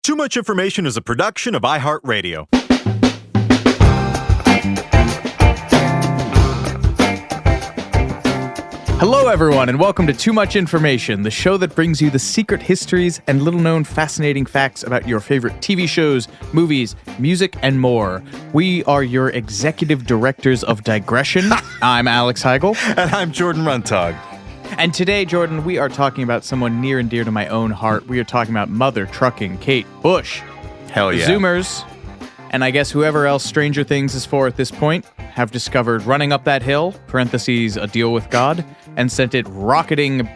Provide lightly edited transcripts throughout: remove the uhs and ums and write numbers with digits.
Too Much Information is a production of iHeart Radio. Hello, everyone, and welcome to Too Much Information, the show that brings you the secret histories and little-known fascinating facts about your favorite TV shows, movies, music, and more. We are your executive directors of digression. I'm Alex Heigl. And I'm Jordan Runtagh. And today, Jordan, we are talking about someone near and dear to my own heart. We are talking about Mother Trucking Kate Bush. Hell yeah. Zoomers, and I guess whoever else Stranger Things is for at this point, have discovered Running Up That Hill, parentheses, A Deal with God, and sent it rocketing,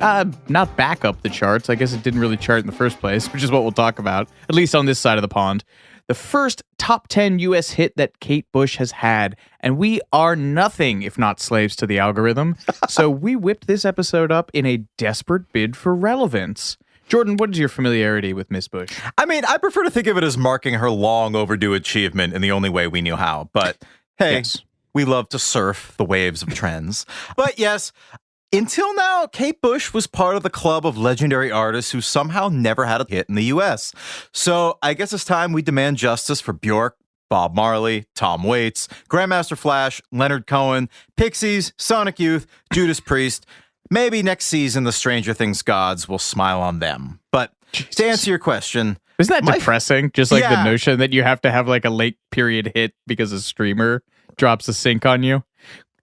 not back up the charts. I guess it didn't really chart in the first place, which is what we'll talk about, at least on this side of the pond. The first top 10 U.S. hit that Kate Bush has had, and we are nothing if not slaves to the algorithm. So we whipped this episode up in a desperate bid for relevance. Jordan, what is your familiarity with Miss Bush? I mean, I prefer to think of it as marking her long overdue achievement in the only way we knew how. But hey, Yes. We love to surf the waves of trends. But yes, until now, Kate Bush was part of the club of legendary artists who somehow never had a hit in the U.S. So I guess it's time we demand justice for Bjork, Bob Marley, Tom Waits, Grandmaster Flash, Leonard Cohen, Pixies, Sonic Youth, Judas Priest. Maybe next season the Stranger Things gods will smile on them. But to answer your question... Isn't that depressing? Just like the Yeah. notion that you have to have like a late period hit because a streamer drops a sync on you.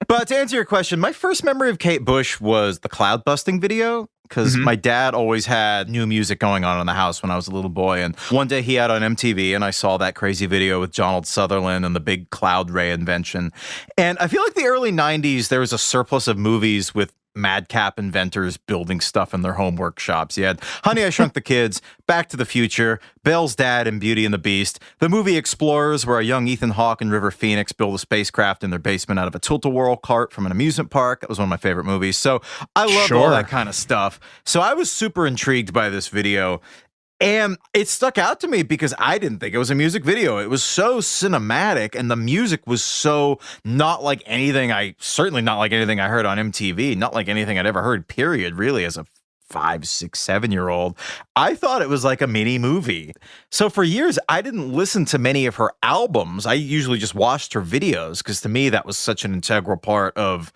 But to answer your question, my first memory of Kate Bush was the cloud busting video, because my dad always had new music going on in the house when I was a little boy. And one day he had on MTV, and I saw that crazy video with Donald Sutherland and the big cloud ray invention. And I feel like the early 90s, there was a surplus of movies with madcap inventors building stuff in their home workshops. You had Honey, I Shrunk the Kids, Back to the Future, Belle's Dad and Beauty and the Beast, the movie Explorers, where a young Ethan Hawke and River Phoenix build a spacecraft in their basement out of a tilt-a-whirl cart from an amusement park. That was one of my favorite movies. So I loved all that kind of stuff. So I was super intrigued by this video. And it stuck out to me because I didn't think it was a music video. It was so cinematic, and the music was so not like anything certainly not like anything I heard on MTV, not like anything I'd ever heard, period, really, as a 5, 6, 7-year-old. I thought it was like a mini movie. So for years, I didn't listen to many of her albums. I usually just watched her videos because to me, that was such an integral part of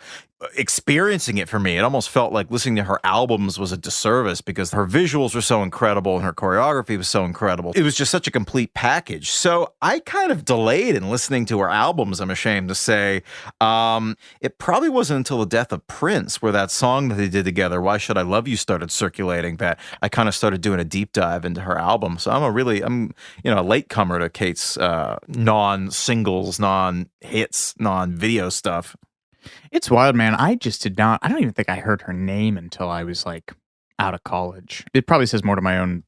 experiencing it for me. It almost felt like listening to her albums was a disservice because her visuals were so incredible and her choreography was so incredible. It was just such a complete package. So I kind of delayed in listening to her albums, I'm ashamed to say. It probably wasn't until the death of Prince, where that song that they did together, Why Should I Love You, started circulating, that I kind of started doing a deep dive into her album. So I'm a latecomer to Kate's non-singles, non-hits, non-video stuff. It's wild, man. I don't even think I heard her name until I was like out of college. It probably says more to my own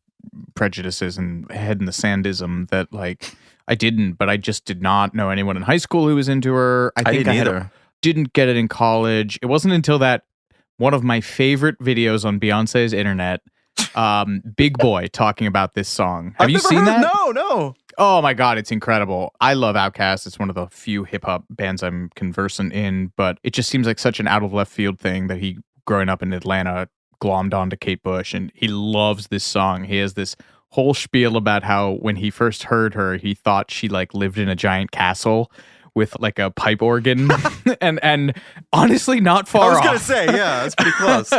prejudices and head in the sandism that like I didn't, but I just did not know anyone in high school who was into her. I think didn't either. Didn't get it in college. It wasn't until that one of my favorite videos on Beyonce's internet, Big Boy, talking about this song. Have you seen that? No. Oh my God, it's incredible. I love Outkast. It's one of the few hip hop bands I'm conversant in, but it just seems like such an out of left field thing that he, growing up in Atlanta, glommed onto Kate Bush, and he loves this song. He has this whole spiel about how when he first heard her, he thought she like lived in a giant castle with like a pipe organ, and honestly, not far off. I was gonna say, yeah, it's pretty close.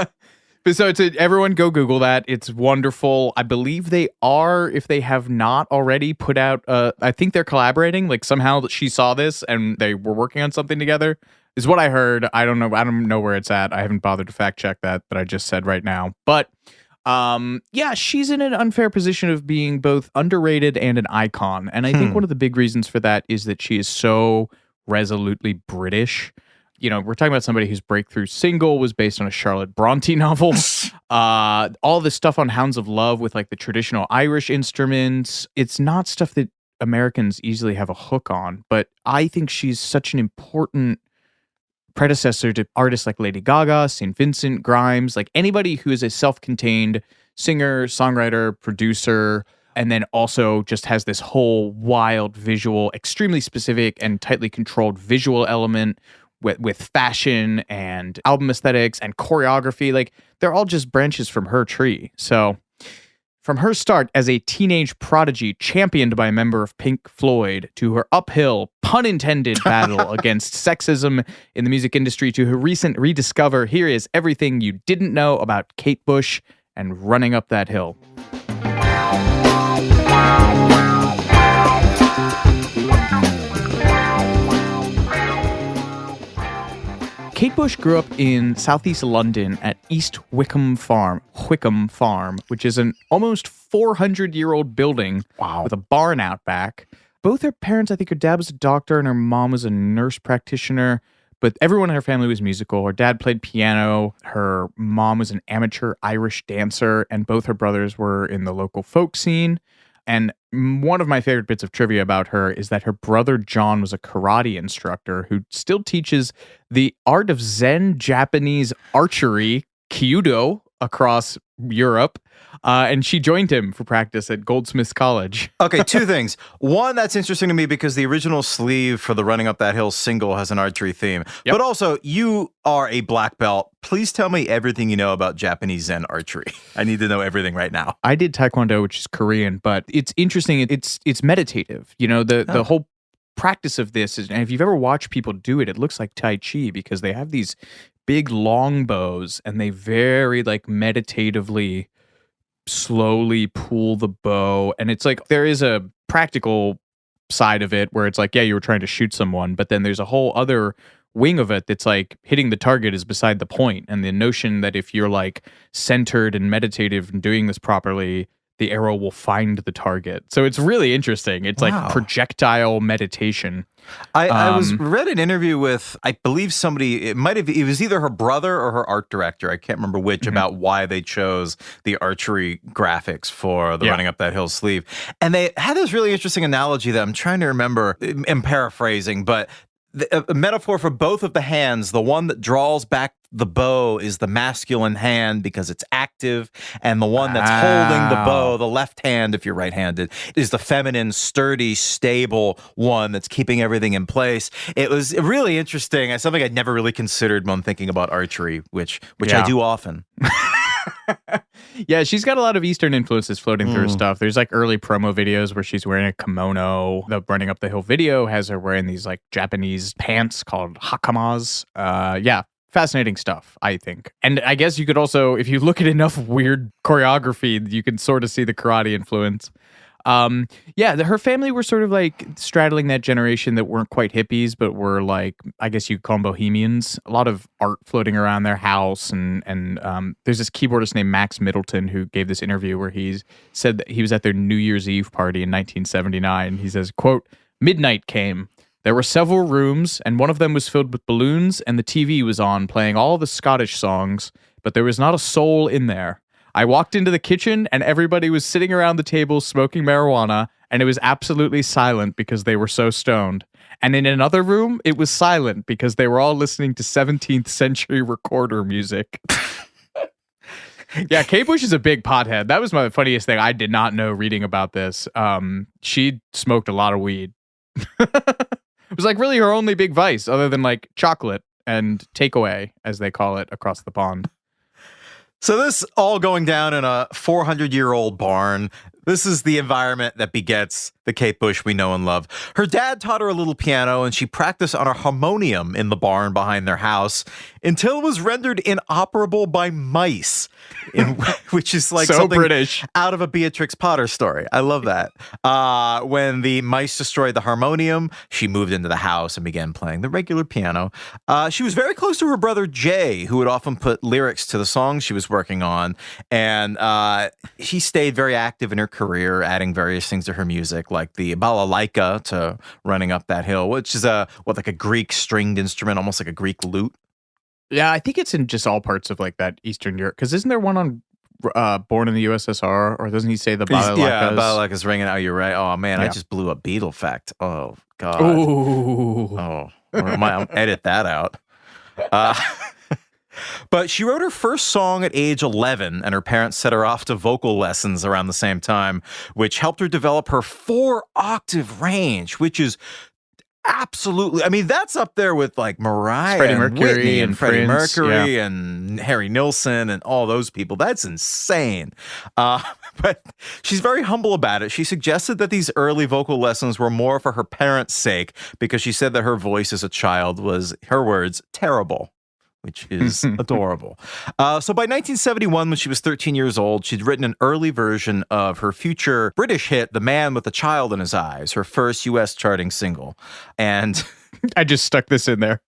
So everyone go Google that. It's wonderful. I believe they are, if they have not already, put out, I think they're collaborating. Like somehow she saw this and they were working on something together, is what I heard. I don't know. I don't know where it's at. I haven't bothered to fact check that I just said right now. But yeah, she's in an unfair position of being both underrated and an icon. And I think one of the big reasons for that is that she is so resolutely British. You know, we're talking about somebody whose breakthrough single was based on a Charlotte Bronte novel. All this stuff on Hounds of Love with like the traditional Irish instruments. It's not stuff that Americans easily have a hook on, but I think she's such an important predecessor to artists like Lady Gaga, St. Vincent, Grimes, like anybody who is a self-contained singer, songwriter, producer, and then also just has this whole wild visual, extremely specific and tightly controlled visual element with fashion and album aesthetics and choreography. Like they're all just branches from her tree. So From her start as a teenage prodigy championed by a member of Pink Floyd to her uphill, pun intended, battle against sexism in the music industry to her recent rediscover, here is everything you didn't know about Kate Bush and Running Up That Hill. Kate Bush grew up in southeast London at East Wickham Farm, which is an almost 400-year-old building with a barn out back. Both her parents, I think her dad was a doctor and her mom was a nurse practitioner, but everyone in her family was musical. Her dad played piano, her mom was an amateur Irish dancer, and both her brothers were in the local folk scene. And one of my favorite bits of trivia about her is that her brother John was a karate instructor who still teaches the art of Zen Japanese archery, kyudo, across Europe. And she joined him for practice at Goldsmiths College. Okay, two things. One, that's interesting to me because the original sleeve for the Running Up That Hill single has an archery theme. Yep. But also, you are a black belt. Please tell me everything you know about Japanese Zen archery. I need to know everything right now. I did Taekwondo, which is Korean, but it's interesting. It's meditative. You know, the whole practice of this is, and if you've ever watched people do it, it looks like Tai Chi because they have these big long bows and they very meditatively slowly pull the bow, and it's like there is a practical side of it where it's like, yeah, you were trying to shoot someone, but then there's a whole other wing of it that's like hitting the target is beside the point, and the notion that if you're like centered and meditative and doing this properly, the arrow will find the target. So it's really interesting. It's like projectile meditation. I read an interview with, I believe it was either her brother or her art director, I can't remember which, about why they chose the archery graphics for the Running Up That Hill sleeve. And they had this really interesting analogy that I'm trying to remember, I'm paraphrasing, but a metaphor for both of the hands. The one that draws back the bow is the masculine hand because it's active, and the one that's holding the bow, the left hand, if you're right-handed, is the feminine, sturdy, stable one that's keeping everything in place. It was really interesting. Something I'd never really considered when thinking about archery, which I do often. Yeah, she's got a lot of Eastern influences floating through her stuff. There's like early promo videos where she's wearing a kimono. The Running Up the Hill video has her wearing these like Japanese pants called hakamas. Fascinating stuff, I think. And I guess you could also, if you look at enough weird choreography, you can sort of see the karate influence. Her family were sort of like straddling that generation that weren't quite hippies, but were like, I guess you could call them bohemians. A lot of art floating around their house. And there's this keyboardist named Max Middleton who gave this interview where he said that he was at their New Year's Eve party in 1979. He says, quote, "Midnight came. There were several rooms, and one of them was filled with balloons, and the TV was on, playing all the Scottish songs, but there was not a soul in there. I walked into the kitchen, and everybody was sitting around the table smoking marijuana, and it was absolutely silent because they were so stoned. And in another room, it was silent because they were all listening to 17th century recorder music." Yeah, Kate Bush is a big pothead. That was my funniest thing. I did not know reading about this. She smoked a lot of weed. It was like really her only big vice other than like chocolate and takeaway, as they call it across the pond. So this all going down in a 400-year-old barn. This is the environment that begets the Kate Bush we know and love. Her dad taught her a little piano, and she practiced on a harmonium in the barn behind their house until it was rendered inoperable by mice, which is like so something British out of a Beatrix Potter story. I love that. When the mice destroyed the harmonium, she moved into the house and began playing the regular piano. She was very close to her brother Jay, who would often put lyrics to the songs she was working on, and she stayed very active in her career, adding various things to her music, like the balalaika to Running Up That Hill, which is like a Greek stringed instrument, almost like a Greek lute. Yeah, I think it's in just all parts of like that Eastern Europe. Because isn't there one on Born in the USSR? Or doesn't he say the balalaikas? Yeah, balalaika's ringing out. You're right. Oh man, I just blew a Beatle fact. Oh god. Ooh. Oh, I'll edit that out. But she wrote her first song at age 11, and her parents set her off to vocal lessons around the same time, which helped her develop her 4-octave range, which is absolutely, I mean, that's up there with like Mariah Freddie and Mercury Whitney and Freddie Prince, Mercury and Harry Nilsson and all those people. That's insane. But she's very humble about it. She suggested that these early vocal lessons were more for her parents' sake because she said that her voice as a child was, her words, terrible, which is adorable. So by 1971, when she was 13 years old, she'd written an early version of her future British hit, The Man with a Child in His Eyes, her first U.S. charting single. And I just stuck this in there.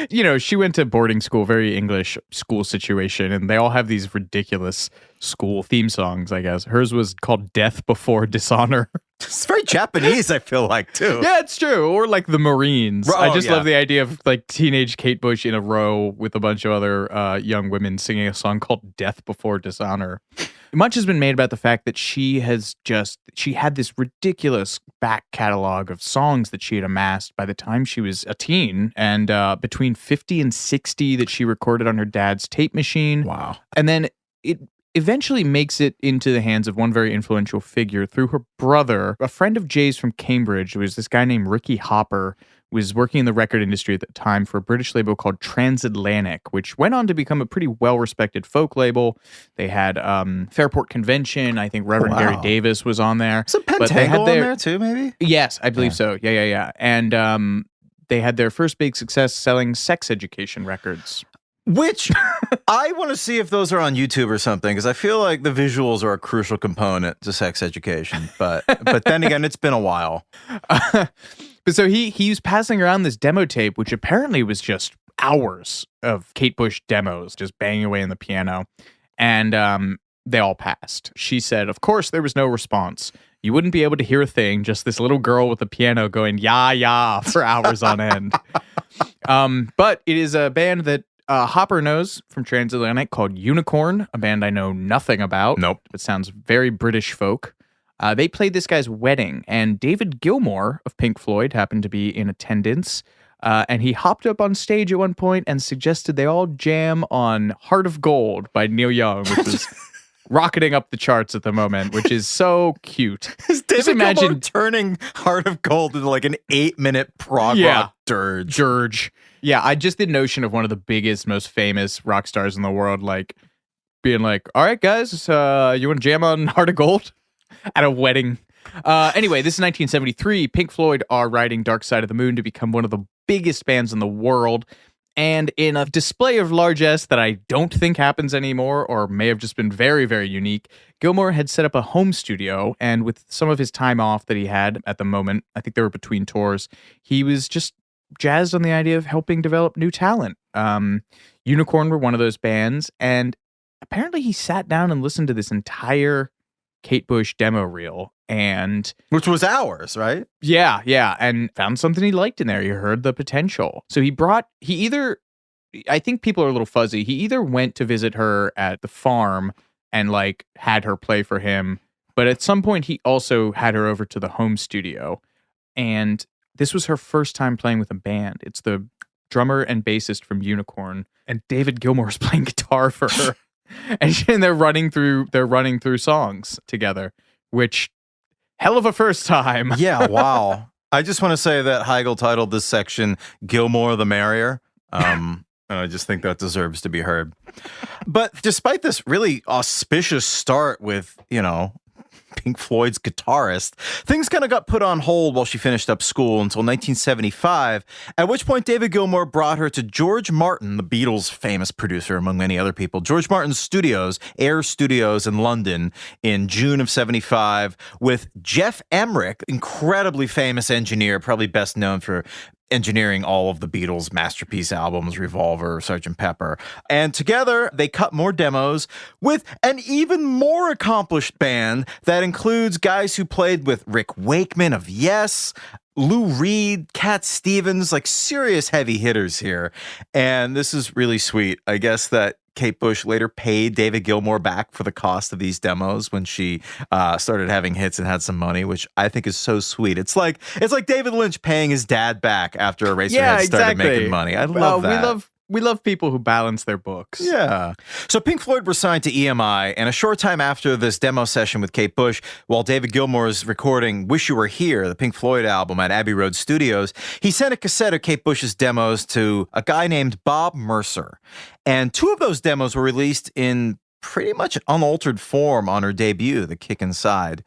You know, she went to boarding school, very English school situation, and they all have these ridiculous school theme songs, I guess. Hers was called Death Before Dishonor. It's very Japanese, I feel like, too. Yeah, it's true. Or like the Marines. Oh, I just yeah. love the idea of like teenage Kate Bush in a row with a bunch of other young women singing a song called Death Before Dishonor. Much has been made about the fact that she had this ridiculous back catalog of songs that she had amassed by the time she was a teen, and between 50 and 60 that she recorded on her dad's tape machine. Wow. And then it eventually makes it into the hands of one very influential figure through her brother, a friend of Jay's from Cambridge. It was this guy named Ricky Hopper, was working in the record industry at the time for a British label called Transatlantic, which went on to become a pretty well-respected folk label. They had Fairport Convention. I think Reverend Gary Davis was on there. Is it Pentangle on there too, maybe? Yes, I believe so. Yeah. And they had their first big success selling sex education records. Which I want to see if those are on YouTube or something, because I feel like the visuals are a crucial component to sex education. But then again, it's been a while. But so he was passing around this demo tape, which apparently was just hours of Kate Bush demos, just banging away on the piano. And they all passed. She said, of course, there was no response. You wouldn't be able to hear a thing, just this little girl with a piano going, yah, for hours on end. But it is a band that Hopper knows from Transatlantic called Unicorn, a band I know nothing about. Nope. It sounds very British folk. They played this guy's wedding, and David Gilmour of Pink Floyd happened to be in attendance. And he hopped up on stage at one point and suggested they all jam on Heart of Gold by Neil Young, which was rocketing up the charts at the moment, which is so cute. Is David Gilmour turning Heart of Gold into like an 8-minute prog rock dirge? Yeah, I just the notion of one of the biggest, most famous rock stars in the world, like being like, all right, guys, you want to jam on Heart of Gold at a wedding? Anyway, this is 1973. Pink Floyd are writing Dark Side of the Moon to become one of the biggest bands in the world. And in a display of largesse that I don't think happens anymore, or may have just been very, very unique, Gilmour had set up a home studio, and with some of his time off that he had at the moment, I think they were between tours, he was just jazzed on the idea of helping develop new talent. Unicorn were one of those bands, and apparently he sat down and listened to this entire Kate Bush demo reel, and which was ours, right? Yeah, and found something he liked in there. He heard the potential. So I think people are a little fuzzy. He either went to visit her at the farm and like had her play for him, but at some point he also had her over to the home studio, and this was her first time playing with a band. It's the drummer and bassist from Unicorn, and David Gilmour is playing guitar for her. And they're running through songs together, which hell of a first time. Yeah, wow. I just want to say that Heigl titled this section "Gilmour the Merrier." And I just think that deserves to be heard. But despite this really auspicious start with, Pink Floyd's guitarist, things kind of got put on hold while she finished up school until 1975, at which point David Gilmour brought her to George Martin, the Beatles' famous producer, among many other people, George Martin's studios, Air Studios in London, in June of 75, with Jeff Emmerich, incredibly famous engineer, probably best known for engineering all of the Beatles' masterpiece albums, Revolver, Sgt. Pepper. And together, they cut more demos with an even more accomplished band that includes guys who played with Rick Wakeman of Yes, Lou Reed, Cat Stevens, like serious heavy hitters here. And this is really sweet. I guess that Kate Bush later paid David Gilmour back for the cost of these demos when she started having hits and had some money, which I think is so sweet. It's like David Lynch paying his dad back after Eraserhead started making money. I love that. We love people who balance their books. Yeah. So Pink Floyd were signed to EMI, and a short time after this demo session with Kate Bush, while David Gilmour is recording Wish You Were Here, the Pink Floyd album at Abbey Road Studios, he sent a cassette of Kate Bush's demos to a guy named Bob Mercer. And two of those demos were released in pretty much unaltered form on her debut, The Kick Inside.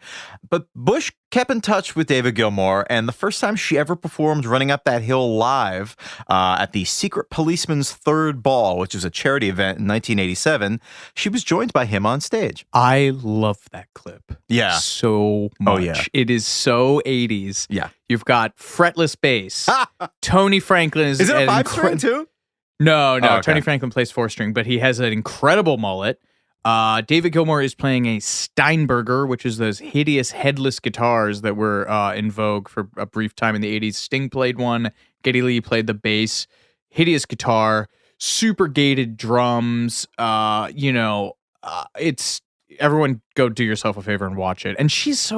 But Bush kept in touch with David Gilmour, and the first time she ever performed Running Up That Hill live at the Secret Policeman's Third Ball, which was a charity event in 1987, she was joined by him on stage. I love that clip. Yeah. So much. Oh, yeah. It is so 80s. Yeah. You've got fretless bass. Tony Franklin is it a 5-string too? No. Oh, okay. Tony Franklin plays 4-string, but he has an incredible mullet. David Gilmour is playing a Steinberger, which is those hideous headless guitars that were in vogue for a brief time in the 80s. Sting played one. Geddy Lee played the bass. Hideous guitar. Super gated drums. It's everyone go do yourself a favor and watch it. And she's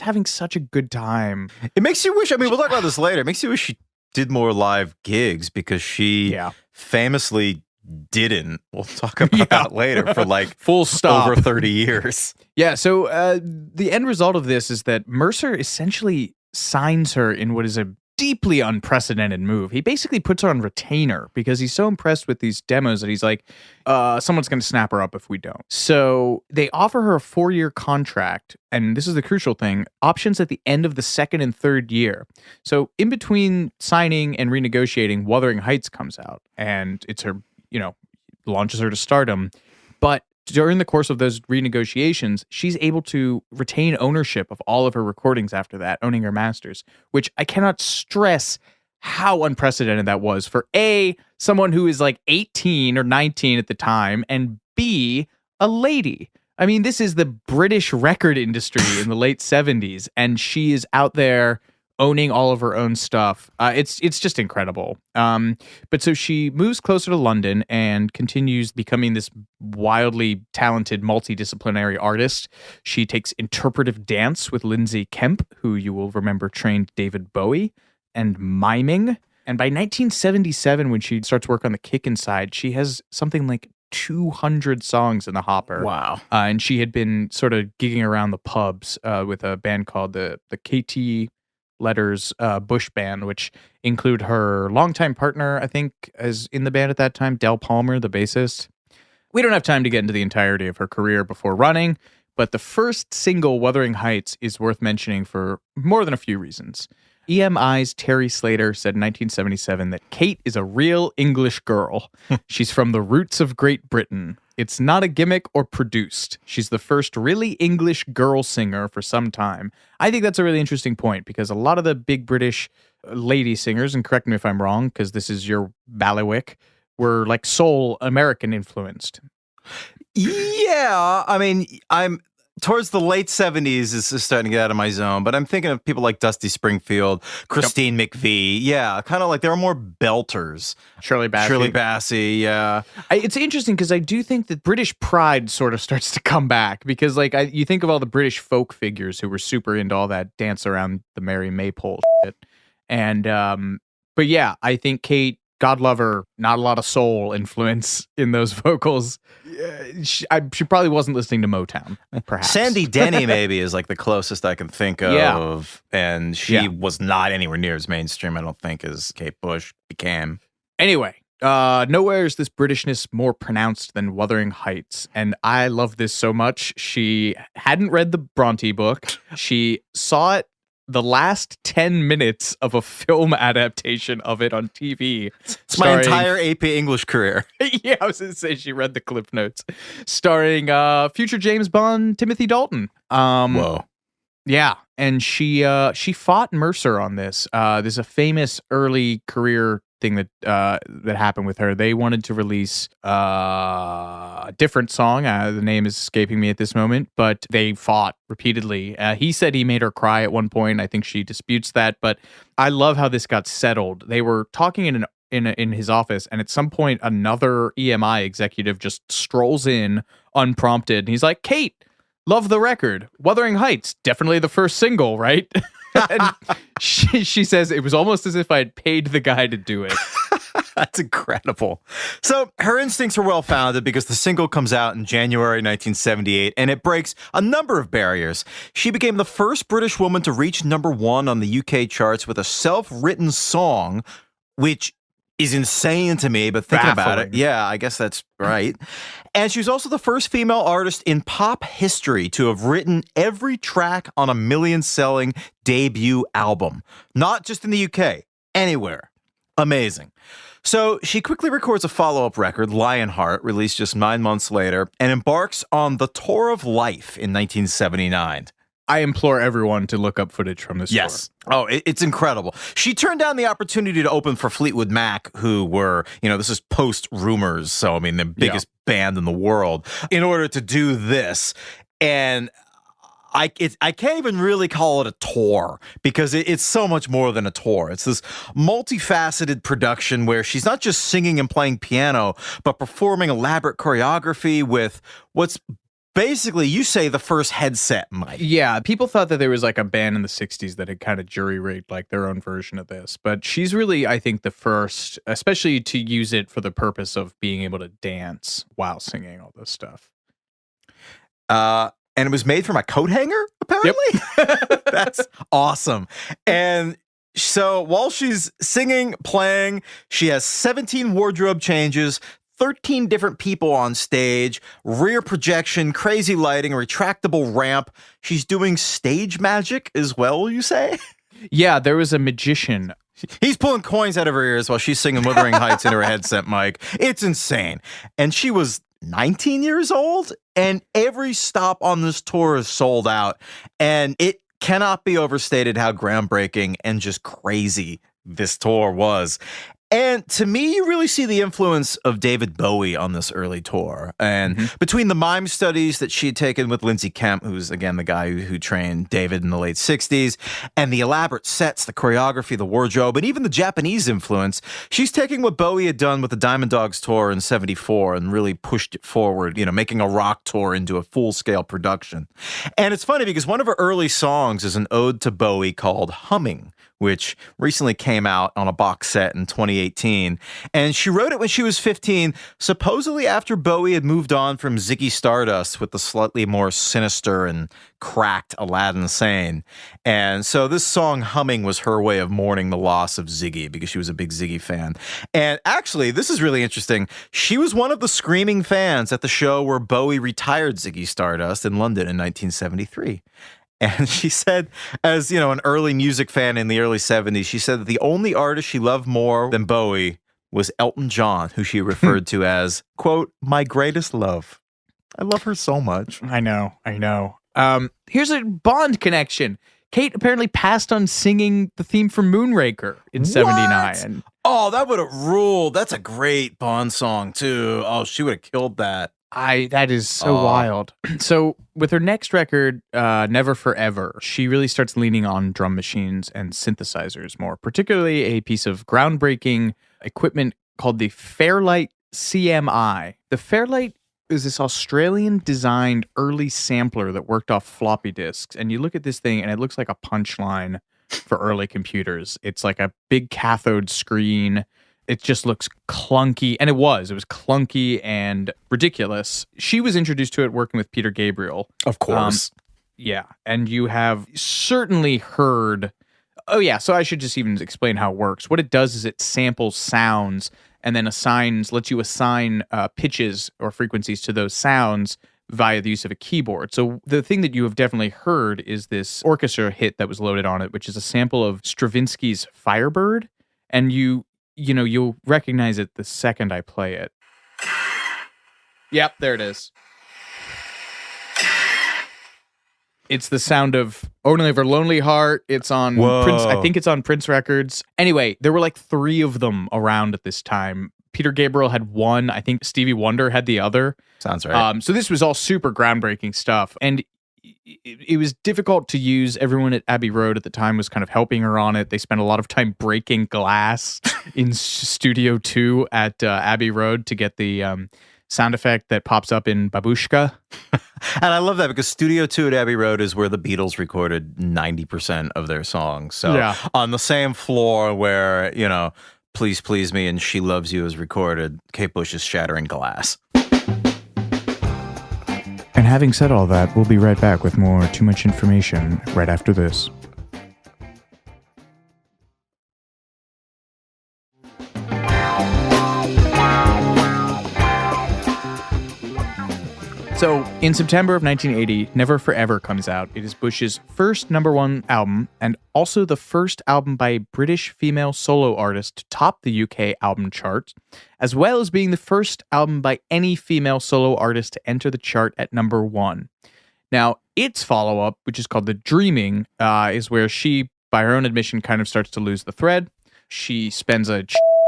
having such a good time. It makes you wish, we'll talk about this later. It makes you wish she did more live gigs because she famously didn't. We'll talk about that later for full stop over 30 years. Yeah. So the end result of this is that Mercer essentially signs her in what is a deeply unprecedented move. He basically puts her on retainer because he's so impressed with these demos that he's like, someone's going to snap her up if we don't. So they offer her a 4-year contract. And this is the crucial thing, options at the end of the second and third year. So in between signing and renegotiating, Wuthering Heights comes out and it's her, launches her to stardom. But during the course of those renegotiations, she's able to retain ownership of all of her recordings after that, owning her masters, which I cannot stress how unprecedented that was for A, someone who is like 18 or 19 at the time, and B, a lady. I mean, this is the British record industry in the late 70s, and she is out there owning all of her own stuff. It's just incredible. But so she moves closer to London and continues becoming this wildly talented multidisciplinary artist. She takes interpretive dance with Lindsay Kemp, who you will remember trained David Bowie, and miming. And by 1977, when she starts work on The Kick Inside, she has something like 200 songs in the hopper. Wow. And she had been sort of gigging around the pubs with a band called the KT Letters Bush Band, which include her longtime partner, I think, as in the band at that time, Del Palmer, the bassist. We don't have time to get into the entirety of her career before running, but the first single, Wuthering Heights, is worth mentioning for more than a few reasons. EMI's Terry Slater said in 1977 that Kate is a real English girl. She's from the roots of Great Britain. It's not a gimmick or produced. She's the first really English girl singer for some time. I think that's a really interesting point because a lot of the big British lady singers, and correct me if I'm wrong, because this is your bailiwick, were like soul American influenced. Yeah, I'm towards the late 70s is starting to get out of my zone, but I'm thinking of people like Dusty Springfield, Christine McVie. Yeah, kind of like there are more belters. Shirley Bassey, yeah. It's interesting because I do think that British pride sort of starts to come back because you think of all the British folk figures who were super into all that dance around the Mary Maypole shit. And, but yeah, I think Kate, God love her, not a lot of soul influence in those vocals. She probably wasn't listening to Motown, perhaps. Sandy Denny maybe is like the closest I can think of. Yeah. And she was not anywhere near as mainstream, I don't think, as Kate Bush became. Anyway, nowhere is this Britishness more pronounced than Wuthering Heights. And I love this so much. She hadn't read the Bronte book. She saw it the last 10 minutes of a film adaptation of it on TV. It's my entire AP English career. Yeah, I was going to say she read the clip notes. Starring future James Bond Timothy Dalton. Whoa. Yeah, and she fought Mercer on this. There's a famous early career thing that happened with her. They wanted to release a different song. The name is escaping me at this moment, but they fought repeatedly. He said he made her cry at one point. I think she disputes that, but I love how this got settled. They were talking in his office, and at some point, another EMI executive just strolls in unprompted, and he's like, "Kate, love the record. Wuthering Heights, definitely the first single, right?" And she says it was almost as if I had paid the guy to do it. That's incredible. So her instincts are well-founded because the single comes out in January 1978, and it breaks a number of barriers. She became the first British woman to reach #1 on the UK charts with a self-written song, which is insane to me, but thinking about it, Baffling. yeah, I guess that's right. And she was also the first female artist in pop history to have written every track on a million-selling debut album. Not just in the UK, anywhere. Amazing. So she quickly records a follow-up record, Lionheart, released just 9 months later, and embarks on the Tour of Life in 1979. I implore everyone to look up footage from this tour. Oh, it's incredible. She turned down the opportunity to open for Fleetwood Mac, who were, this is post Rumors, so I mean, the biggest band in the world, in order to do this. And I can't even really call it a tour because it's so much more than a tour. It's this multifaceted production where she's not just singing and playing piano, but performing elaborate choreography with what's basically, you say, the first headset mic. Yeah, people thought that there was like a band in the 60s that had kind of jury-rigged like their own version of this. But she's really, I think, the first, especially to use it for the purpose of being able to dance while singing all this stuff. And it was made from a coat hanger, apparently? Yep. That's awesome. And so while she's singing, playing, she has 17 wardrobe changes, 13 different people on stage, rear projection, crazy lighting, retractable ramp. She's doing stage magic as well, you say? Yeah, there was a magician. He's pulling coins out of her ears while she's singing Wuthering Heights into her headset mic. It's insane. And she was 19 years old, and every stop on this tour is sold out. And it cannot be overstated how groundbreaking and just crazy this tour was. And to me, you really see the influence of David Bowie on this early tour. And between the mime studies that she had taken with Lindsay Kemp, who's, again, the guy who trained David in the late 60s, and the elaborate sets, the choreography, the wardrobe, and even the Japanese influence, she's taking what Bowie had done with the Diamond Dogs tour in 74 and really pushed it forward, making a rock tour into a full-scale production. And it's funny because one of her early songs is an ode to Bowie called Humming, which recently came out on a box set in 2018. And she wrote it when she was 15, supposedly after Bowie had moved on from Ziggy Stardust with the slightly more sinister and cracked Aladdin Sane. And so this song, Humming, was her way of mourning the loss of Ziggy because she was a big Ziggy fan. And actually, this is really interesting. She was one of the screaming fans at the show where Bowie retired Ziggy Stardust in London in 1973. And she said, as an early music fan in the early 70s, she said that the only artist she loved more than Bowie was Elton John, who she referred to as, quote, my greatest love. I love her so much. I know. Here's a Bond connection. Kate apparently passed on singing the theme for Moonraker in 79. Oh, that would have ruled. That's a great Bond song, too. Oh, she would have killed that. That is so wild. So with her next record, Never Forever, she really starts leaning on drum machines and synthesizers more, particularly a piece of groundbreaking equipment called the Fairlight CMI. The Fairlight is this Australian-designed early sampler that worked off floppy disks. And you look at this thing, and it looks like a punchline for early computers. It's like a big cathode screen. It just looks clunky, and it was clunky and ridiculous. She was introduced to it working with Peter Gabriel. Of course. Yeah, and you have certainly heard... Oh, yeah, so I should just even explain how it works. What it does is it samples sounds and then lets you assign pitches or frequencies to those sounds via the use of a keyboard. So the thing that you have definitely heard is this orchestra hit that was loaded on it, which is a sample of Stravinsky's Firebird, and you'll recognize it the second I play it. Yep, there it is. It's the sound of Only for Lonely Heart. It's on Prince. I think it's on Prince Records. Anyway, there were like 3 of them around at this time. Peter Gabriel had one. I think Stevie Wonder had the other. Sounds right. So this was all super groundbreaking stuff. And it was difficult to use. Everyone at Abbey Road at the time was kind of helping her on it. They spent a lot of time breaking glass in Studio 2 at Abbey Road to get the sound effect that pops up in Babushka. And I love that because Studio 2 at Abbey Road is where the Beatles recorded 90% of their songs. So on the same floor where, Please Please Me and She Loves You is recorded, Kate Bush is shattering glass. And having said all that, we'll be right back with more Too Much Information right after this. So, in September of 1980, Never Forever comes out. It is Bush's first #1 album and also the first album by a British female solo artist to top the UK album chart, as well as being the first album by any female solo artist to enter the chart at #1. Now, its follow-up, which is called The Dreaming, is where she, by her own admission, kind of starts to lose the thread. She spends a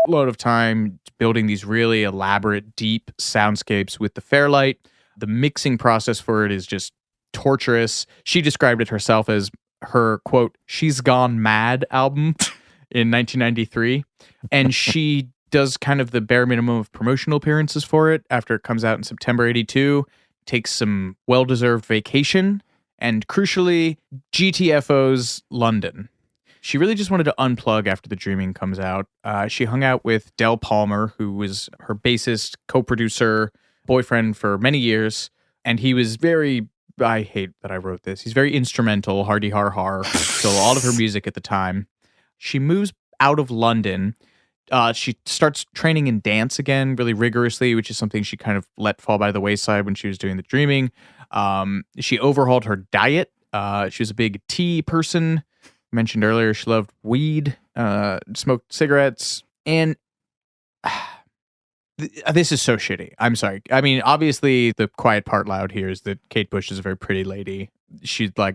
load of time building these really elaborate, deep soundscapes with the Fairlight. The mixing process for it is just torturous. She described it herself as her, quote, "She's Gone Mad" album in 1993. And she does kind of the bare minimum of promotional appearances for it after it comes out in September 82, takes some well-deserved vacation, and crucially, GTFO's London. She really just wanted to unplug after The Dreaming comes out. She hung out with Del Palmer, who was her bassist, co-producer, boyfriend for many years, and he was very, I hate that I wrote this, he's very instrumental, hardy har har, so all of her music at the time. She moves out of London. She starts training in dance again really rigorously, which is something she kind of let fall by the wayside when she was doing The Dreaming. She overhauled her diet. She was a big tea person. Mentioned earlier, she loved weed, smoked cigarettes, and this is so shitty. I'm sorry. I mean, obviously, the quiet part loud here is that Kate Bush is a very pretty lady. She's like,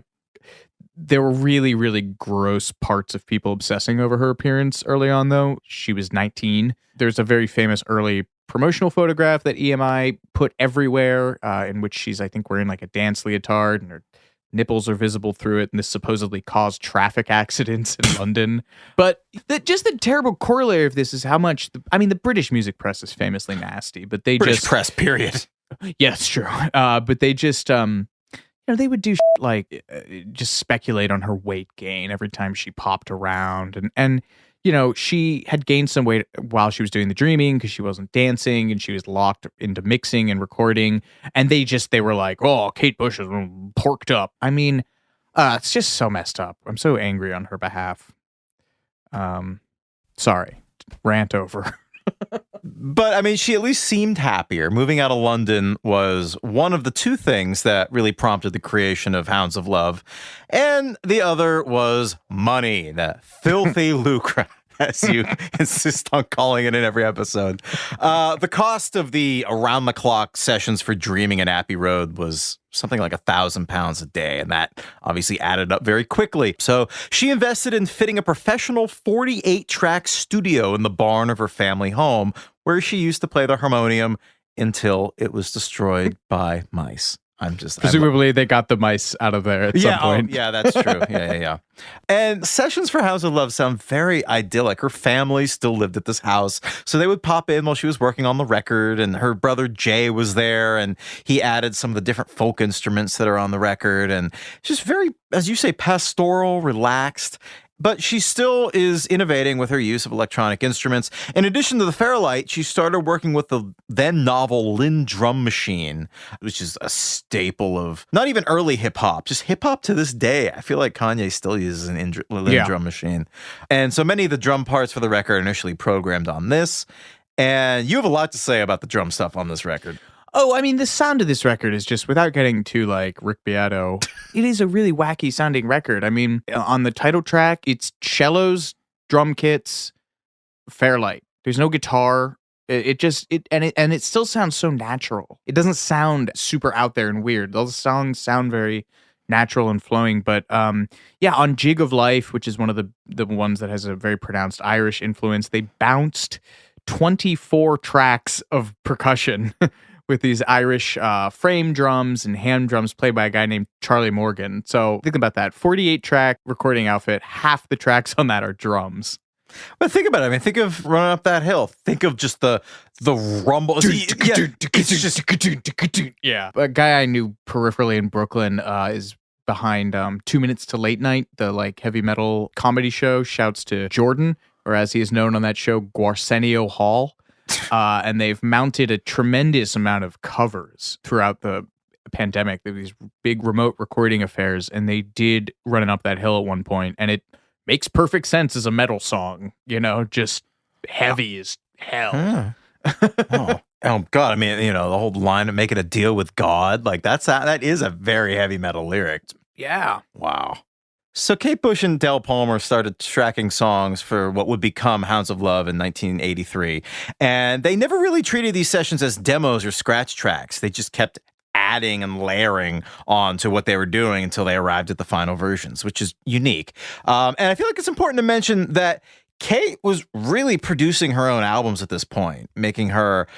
there were really, really gross parts of people obsessing over her appearance early on, though. She was 19. There's a very famous early promotional photograph that EMI put everywhere, in which she's, I think, wearing like a dance leotard and her nipples are visible through it, and this supposedly caused traffic accidents in London. But just the terrible corollary of this is how much, the British music press is famously nasty, but they British press, period. Yeah, it's true. But they just, they would do like just speculate on her weight gain every time she popped around. And she had gained some weight while she was doing The Dreaming because she wasn't dancing and she was locked into mixing and recording. And they were like, oh, Kate Bush is porked up. I mean, it's just so messed up. I'm so angry on her behalf. Sorry. Rant over. But I mean, she at least seemed happier. Moving out of London was one of the two things that really prompted the creation of Hounds of Love. And the other was money, the filthy lucre, as you insist on calling it in every episode. The cost of the around-the-clock sessions for Dreaming in Abbey Road was something like £1,000 a day, and that obviously added up very quickly. So she invested in fitting a professional 48-track studio in the barn of her family home, where she used to play the harmonium until it was destroyed by mice. Presumably they got the mice out of there at some point. Yeah, that's true. Yeah. And sessions for Hounds of Love sound very idyllic. Her family still lived at this house, so they would pop in while she was working on the record, and her brother Jay was there, and he added some of the different folk instruments that are on the record, and just very, as you say, pastoral, relaxed. But she still is innovating with her use of electronic instruments. In addition to the Fairlight, she started working with the then novel Lynn drum machine, which is a staple of not even early hip hop, just hip hop to this day. I feel like Kanye still uses an Lynn drum machine. And so many of the drum parts for the record are initially programmed on this. And you have a lot to say about the drum stuff on this record. Oh, I mean, the sound of this record is just, without getting too like Rick Beato, it is a really wacky sounding record. I mean, on the title track, it's cellos, drum kits, Fairlight. There's no guitar. It still sounds so natural. It doesn't sound super out there and weird. Those songs sound very natural and flowing. But on Jig of Life, which is one of the ones that has a very pronounced Irish influence, they bounced 24 tracks of percussion with these Irish frame drums and hand drums played by a guy named Charlie Morgan. So think about that. 48-track recording outfit. Half the tracks on that are drums. But think about it. I mean, think of Running Up That Hill. Think of just the rumble. It's just... Yeah. A guy I knew peripherally in Brooklyn is behind 2 Minutes to Late Night, the like heavy metal comedy show. Shouts to Jordan, or as he is known on that show, Gwarsenio Hall. And they've mounted a tremendous amount of covers throughout the pandemic. There were these big remote recording affairs, and they did Running Up That Hill at one point, and it makes perfect sense as a metal song, just heavy as hell. Oh. Oh God! I mean, the whole line of making a deal with God, like that is a very heavy metal lyric. Yeah. Wow. So Kate Bush and Del Palmer started tracking songs for what would become Hounds of Love in 1983. And they never really treated these sessions as demos or scratch tracks. They just kept adding and layering on to what they were doing until they arrived at the final versions, which is unique. And I feel like it's important to mention that Kate was really producing her own albums at this point, making her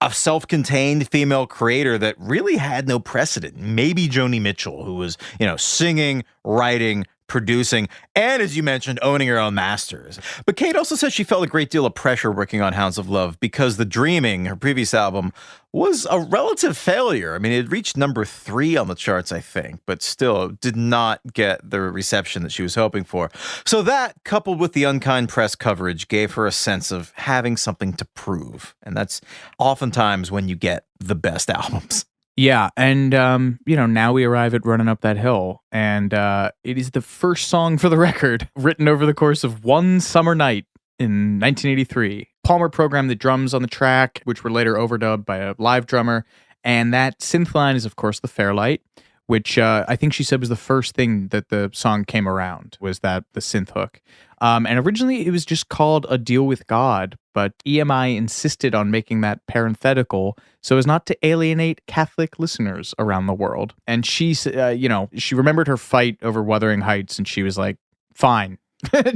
a self-contained female creator that really had no precedent. Maybe Joni Mitchell, who was, singing, writing, producing, and as you mentioned, owning her own masters. But Kate also said she felt a great deal of pressure working on Hounds of Love because The Dreaming, her previous album, was a relative failure. I mean, it reached number 3 on the charts, I think, but still did not get the reception that she was hoping for. So that, coupled with the unkind press coverage, gave her a sense of having something to prove. And that's oftentimes when you get the best albums. Yeah, and now we arrive at Running Up That Hill, and it is the first song for the record written over the course of one summer night in 1983. Palmer programmed the drums on the track, which were later overdubbed by a live drummer, and that synth line is, of course, the Fairlight, which I think she said was the first thing that the song came around, was the synth hook. And originally it was just called A Deal with God, but EMI insisted on making that parenthetical so as not to alienate Catholic listeners around the world. And she remembered her fight over Wuthering Heights, and she was like, fine.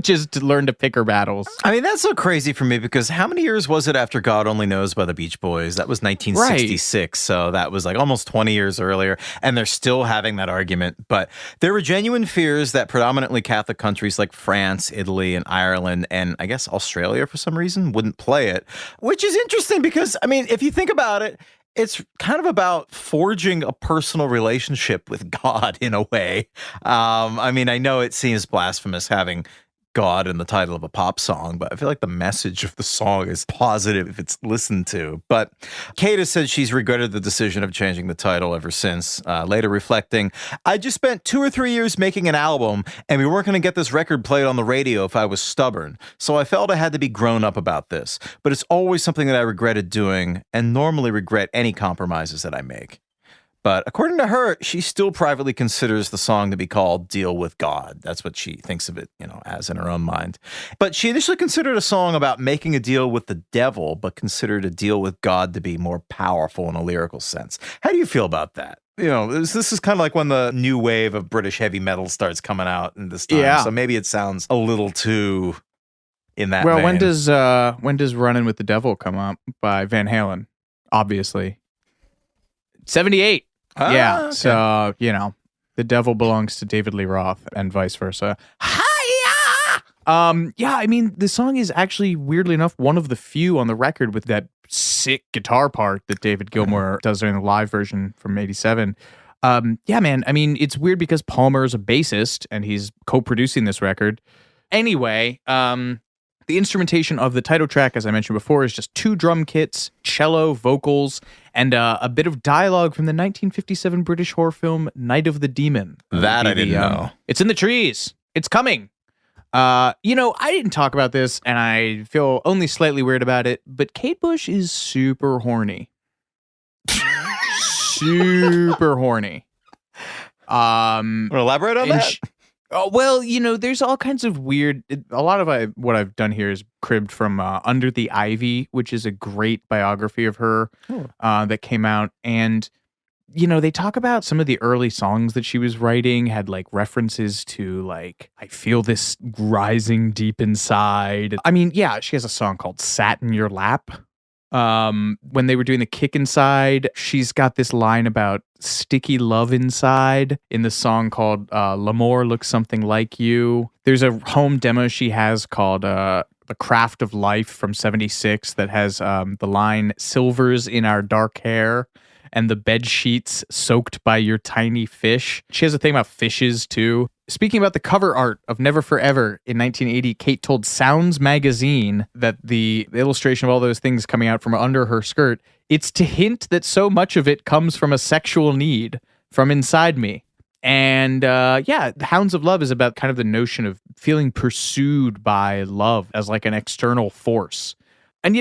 Just to learn to pick her battles. I mean, that's so crazy for me because how many years was it after God Only Knows by the Beach Boys? That was 1966. Right. So that was like almost 20 years earlier. And they're still having that argument. But there were genuine fears that predominantly Catholic countries like France, Italy, and Ireland, and I guess Australia for some reason wouldn't play it, which is interesting because, I mean, if you think about it, it's kind of about forging a personal relationship with God in a way. I mean, I know it seems blasphemous having God in the title of a pop song, but I feel like the message of the song is positive if it's listened to. But Kate has said she's regretted the decision of changing the title ever since, later reflecting, I just spent 2 or 3 years making an album, and we weren't going to get this record played on the radio if I was stubborn. So I felt I had to be grown up about this. But it's always something that I regretted doing, and normally regret any compromises that I make. But according to her, she still privately considers the song to be called Deal with God. That's what she thinks of it, as in her own mind. But she initially considered a song about making a deal with the devil, but considered a deal with God to be more powerful in a lyrical sense. How do you feel about that? This is kind of like when the new wave of British heavy metal starts coming out in this time. Yeah. So maybe it sounds a little too in that vein. When does Runnin' with the Devil come up by Van Halen? Obviously. 78. Yeah, okay. So, the devil belongs to David Lee Roth and vice versa. Hiya! Yeah, I mean, the song is actually, weirdly enough, one of the few on the record with that sick guitar part that David Gilmour does during the live version from 87. Yeah, man, I mean, it's weird because Palmer is a bassist and he's co-producing this record. Anyway, the instrumentation of the title track, as I mentioned before, is just 2 drum kits, cello, vocals, and a bit of dialogue from the 1957 British horror film Night of the Demon. That I didn't know. It's in the trees. It's coming. I didn't talk about this, and I feel only slightly weird about it, but Kate Bush is super horny. Super horny. Want to elaborate on that? Oh, well, there's all kinds of weird. A lot of what I've done here is cribbed from Under the Ivy, which is a great biography of her that came out. And, they talk about some of the early songs that she was writing had like references to like, I feel this rising deep inside. I mean, yeah, she has a song called Sat in Your Lap. When they were doing the Kick Inside, she's got this line about sticky love inside in the song called L'Amour Looks Something Like You. There's a home demo she has called The Craft of Life from 76 that has the line silvers in our dark hair and the bed sheets soaked by your tiny fish. She has a thing about fishes too. Speaking about the cover art of Never Forever in 1980, Kate told Sounds magazine that the illustration of all those things coming out from under her skirt, it's to hint that so much of it comes from a sexual need from inside me. And Hounds of Love is about kind of the notion of feeling pursued by love as like an external force. And,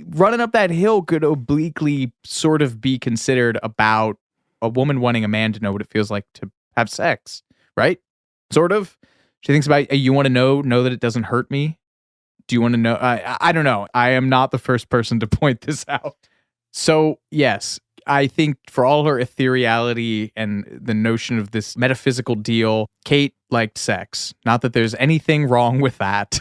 running up that hill could obliquely sort of be considered about a woman wanting a man to know what it feels like to have sex, right? Sort of. She thinks about, you want to know that it doesn't hurt me? Do you want to know? I don't know. I am not the first person to point this out. So, yes, I think for all her ethereality and the notion of this metaphysical deal, Kate liked sex. Not that there's anything wrong with that.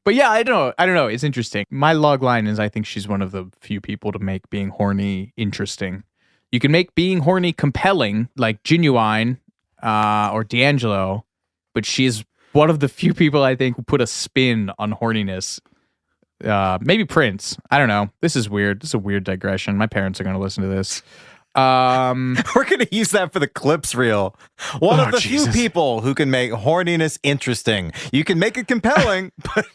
But yeah, I don't know. It's interesting. My log line is I think she's one of the few people to make being horny interesting. You can make being horny compelling, like Genuine or D'Angelo, but she's one of the few people I think who put a spin on horniness. Maybe Prince. I don't know. This is weird. This is a weird digression. My parents are going to listen to this. We're going to use that for the clips reel. One of the few people who can make horniness interesting. You can make it compelling, but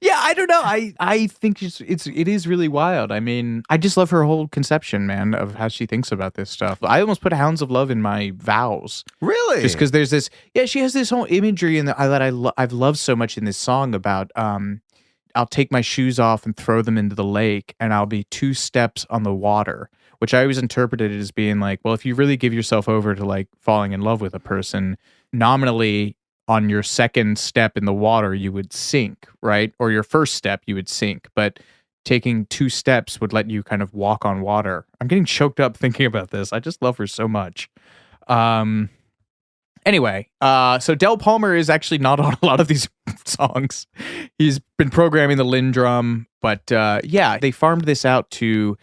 yeah, I don't know. I think it is really wild. I mean, I just love her whole conception, man, of how she thinks about this stuff. I almost put Hounds of Love in my vows. Really? Just because there's this, she has this whole imagery that I've loved so much in this song about, I'll take my shoes off and throw them into the lake, and I'll be 2 steps on the water, which I always interpreted as being like, well, if you really give yourself over to like falling in love with a person, nominally on your second step in the water, you would sink, right? Or your first step, you would sink. But taking 2 steps would let you kind of walk on water. I'm getting choked up thinking about this. I just love her so much. Anyway, so Del Palmer is actually not on a lot of these songs. He's been programming the Lindrum, but they farmed this out to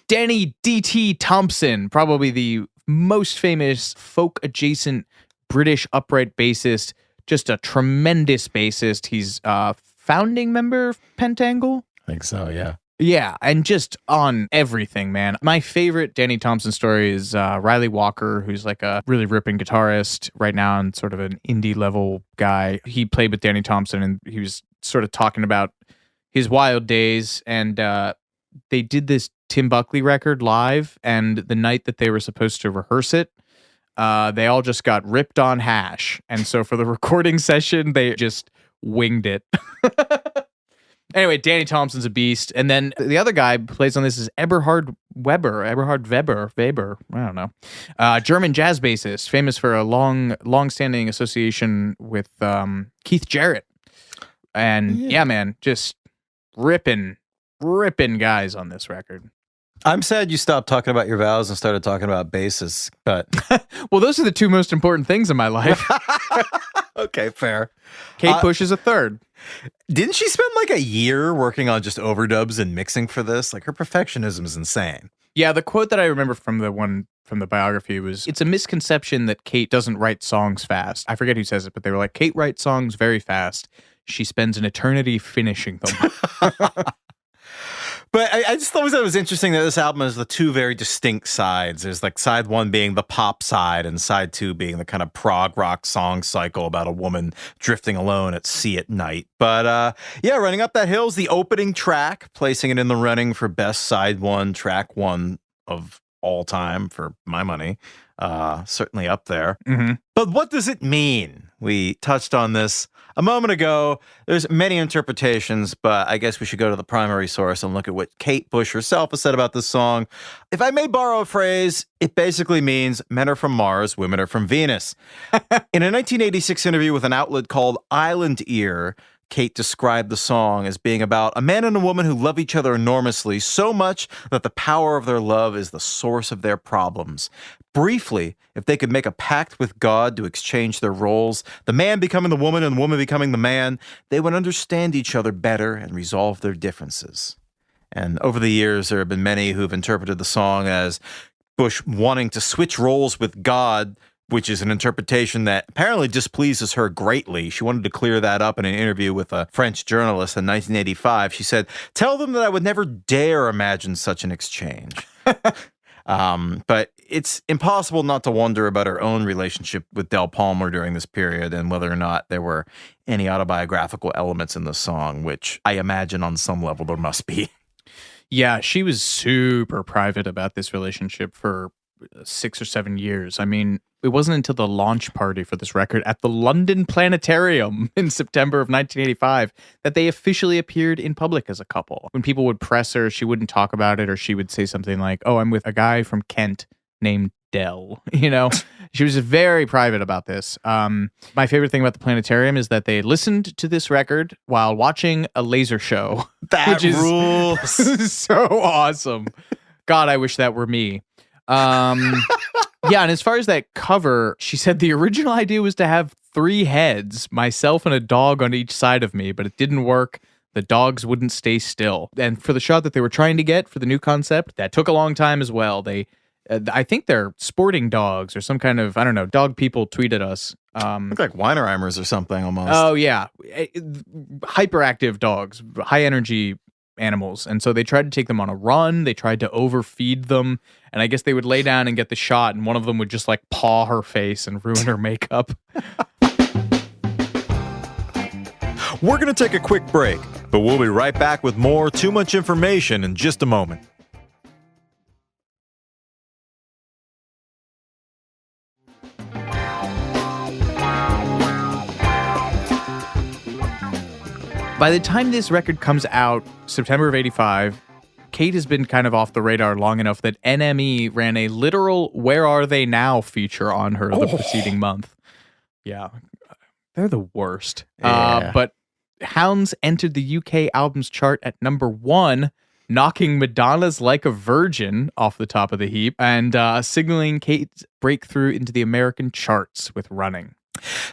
Danny D.T. Thompson, probably the most famous folk-adjacent British upright bassist, just a tremendous bassist. He's a founding member of Pentangle. I think so, yeah. Yeah, and just on everything, man. My favorite Danny Thompson story is Riley Walker, who's like a really ripping guitarist right now and sort of an indie level guy. He played with Danny Thompson, and he was sort of talking about his wild days. And they did this Tim Buckley record live, and the night that they were supposed to rehearse it, they all just got ripped on hash. And so for the recording session, they just winged it. Anyway, Danny Thompson's a beast. And then the other guy who plays on this is Eberhard Weber. I don't know. German jazz bassist, famous for a long-standing association with Keith Jarrett. And yeah, man, just ripping guys on this record. I'm sad you stopped talking about your vows and started talking about bassists, but well, those are the 2 most important things in my life. Okay, fair. Kate Bush is a third. Didn't she spend like a year working on just overdubs and mixing for this? Like, her perfectionism is insane. Yeah, the quote that I remember from the biography was, it's a misconception that Kate doesn't write songs fast. I forget who says it, but they were like, Kate writes songs very fast. She spends an eternity finishing them. But I just thought it was interesting that this album has the 2 very distinct sides. There's like side 1 being the pop side and side 2 being the kind of prog rock song cycle about a woman drifting alone at sea at night. But Running Up That Hill's the opening track, placing it in the running for best side 1, track 1 of all time for my money. Certainly up there. Mm-hmm. But what does it mean? We touched on this a moment ago. There's many interpretations, but I guess we should go to the primary source and look at what Kate Bush herself has said about this song. If I may borrow a phrase, it basically means men are from Mars, women are from Venus. In a 1986 interview with an outlet called Island Ear, Kate described the song as being about a man and a woman who love each other enormously, so much that the power of their love is the source of their problems. Briefly, if they could make a pact with God to exchange their roles, the man becoming the woman and the woman becoming the man, they would understand each other better and resolve their differences. And over the years, there have been many who've interpreted the song as Bush wanting to switch roles with God, which is an interpretation that apparently displeases her greatly. She wanted to clear that up in an interview with a French journalist in 1985. She said, "Tell them that I would never dare imagine such an exchange." But it's impossible not to wonder about her own relationship with Del Palmer during this period and whether or not there were any autobiographical elements in the song, which I imagine on some level there must be. Yeah, she was super private about this relationship for 6 or 7 years. I mean, it wasn't until the launch party for this record at the London Planetarium in September of 1985 that they officially appeared in public as a couple. When people would press her, she wouldn't talk about it, or she would say something like, "Oh, I'm with a guy from Kent named Dell." She was very private about this. My favorite thing about the Planetarium is that they listened to this record while watching a laser show. That rules. So awesome. God, I wish that were me. Yeah, and as far as that cover, she said the original idea was to have 3 heads, myself and a dog on each side of me, but it didn't work. The dogs wouldn't stay still. And for the shot that they were trying to get for the new concept, that took a long time as well. I think they're sporting dogs or some kind of, I don't know, dog people tweeted us. Look like Weinerheimers or something almost. Oh, yeah. Hyperactive dogs, high energy animals. And so they tried to take them on a run. They tried to overfeed them. And I guess they would lay down and get the shot, and one of them would just like paw her face and ruin her makeup. We're going to take a quick break, but we'll be right back with more Too Much Information in just a moment. By the time this record comes out, September of 85, Kate has been kind of off the radar long enough that NME ran a literal Where Are They Now feature on her the preceding month. Yeah, they're the worst. Yeah. But Hounds entered the UK albums chart at number 1, knocking Madonna's Like a Virgin off the top of the heap and signaling Kate's breakthrough into the American charts with Running.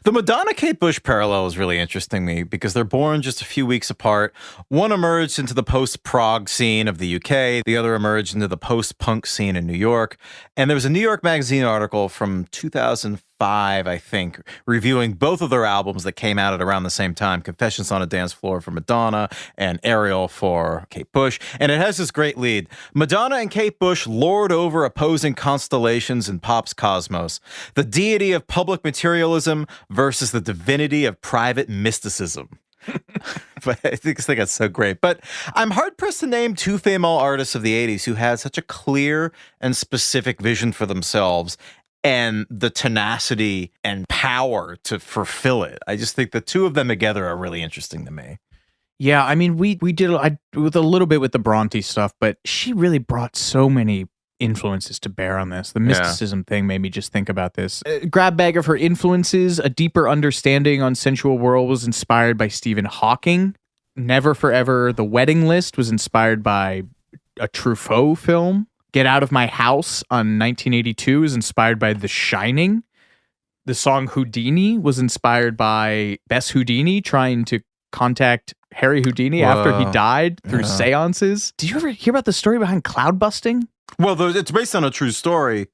The Madonna-Kate Bush parallel is really interesting to me because they're born just a few weeks apart. One emerged into the post-prog scene of the UK. The other emerged into the post-punk scene in New York. And there was a New York Magazine article from 2005, I think, reviewing both of their albums that came out at around the same time, Confessions on a Dance Floor for Madonna and Ariel for Kate Bush. And it has this great lead. Madonna and Kate Bush lord over opposing constellations in pop's cosmos. The deity of public materialism versus the divinity of private mysticism. But I think that's so great. But I'm hard-pressed to name 2 female artists of the 80s who had such a clear and specific vision for themselves and the tenacity and power to fulfill it. I just think the 2 of them together are really interesting to me. Yeah, I mean, we did with a little bit with the Bronte stuff, but she really brought so many influences to bear on this. The mysticism thing made me just think about this. Grab bag of her influences, a deeper understanding on sensual world was inspired by Stephen Hawking. Never Forever, The Wedding List was inspired by a Truffaut film. Get Out of My House on 1982 is inspired by The Shining. The song Houdini was inspired by Bess Houdini trying to contact Harry Houdini after he died through seances. Did you ever hear about the story behind cloud busting? Well, it's based on a true story.